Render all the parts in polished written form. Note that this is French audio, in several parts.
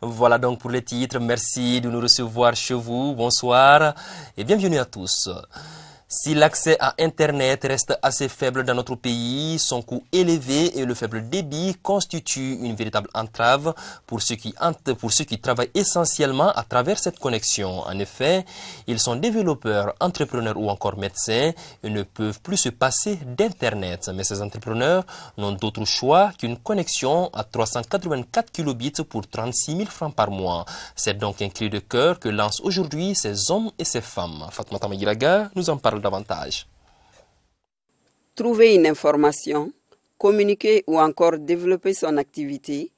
Voilà donc pour les titres. Merci de nous recevoir chez vous. Bonsoir et bienvenue à tous. Si l'accès à Internet reste assez faible dans notre pays, son coût élevé et le faible débit constituent une véritable entrave pour ceux qui travaillent essentiellement à travers cette connexion. En effet, ils sont développeurs, entrepreneurs ou encore médecins et ne peuvent plus se passer d'Internet. Mais ces entrepreneurs n'ont d'autre choix qu'une connexion à 384 kilobits pour 36 000 francs par mois. C'est donc un cri de cœur que lancent aujourd'hui ces hommes et ces femmes. Fatoumata Maguiraga nous en parle davantage. Trouver une information, communiquer ou encore développer son activité,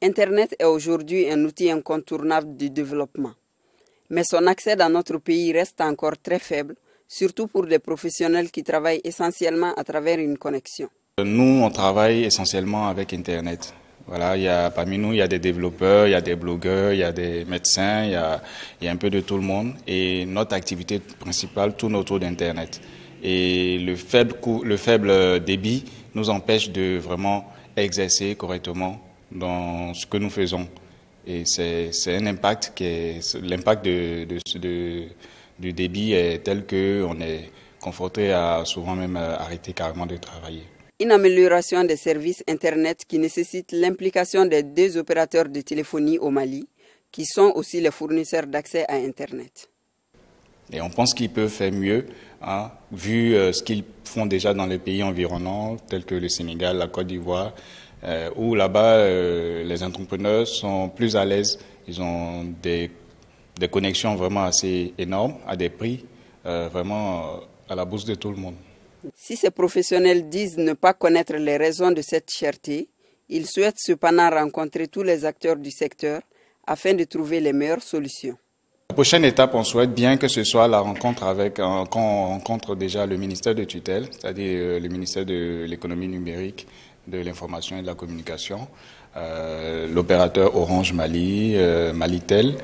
Internet est aujourd'hui un outil incontournable du développement. Mais son accès dans notre pays reste encore très faible, surtout pour des professionnels qui travaillent essentiellement à travers une connexion. Nous, on travaille essentiellement avec Internet. Voilà, parmi nous, il y a des développeurs, il y a des blogueurs, il y a des médecins, il y a un peu de tout le monde. Et notre activité principale tourne autour d'Internet. Et le faible débit nous empêche de vraiment exercer correctement dans ce que nous faisons. Et c'est un impact l'impact du débit est tel qu'on est confronté à souvent même arrêter carrément de travailler. Une amélioration des services Internet qui nécessite l'implication des deux opérateurs de téléphonie au Mali, qui sont aussi les fournisseurs d'accès à Internet. Et on pense qu'ils peuvent faire mieux, vu ce qu'ils font déjà dans les pays environnants, tels que le Sénégal, la Côte d'Ivoire, où là-bas, les entrepreneurs sont plus à l'aise. Ils ont des connexions vraiment assez énormes, à des prix vraiment à la bourse de tout le monde. Si ces professionnels disent ne pas connaître les raisons de cette cherté, ils souhaitent cependant rencontrer tous les acteurs du secteur afin de trouver les meilleures solutions. La prochaine étape, on souhaite bien que ce soit la rencontre quand on rencontre déjà le ministère de tutelle, c'est-à-dire le ministère de l'économie numérique, de l'information et de la communication, l'opérateur Orange Mali, Malitel,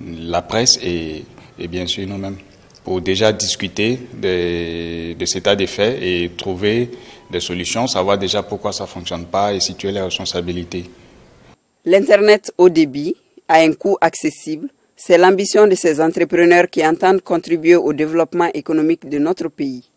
la presse et bien sûr nous-mêmes, pour déjà discuter de cet état des faits et trouver des solutions, savoir déjà pourquoi ça ne fonctionne pas et situer les responsabilités. L'Internet haut débit, à un coût accessible, c'est l'ambition de ces entrepreneurs qui entendent contribuer au développement économique de notre pays.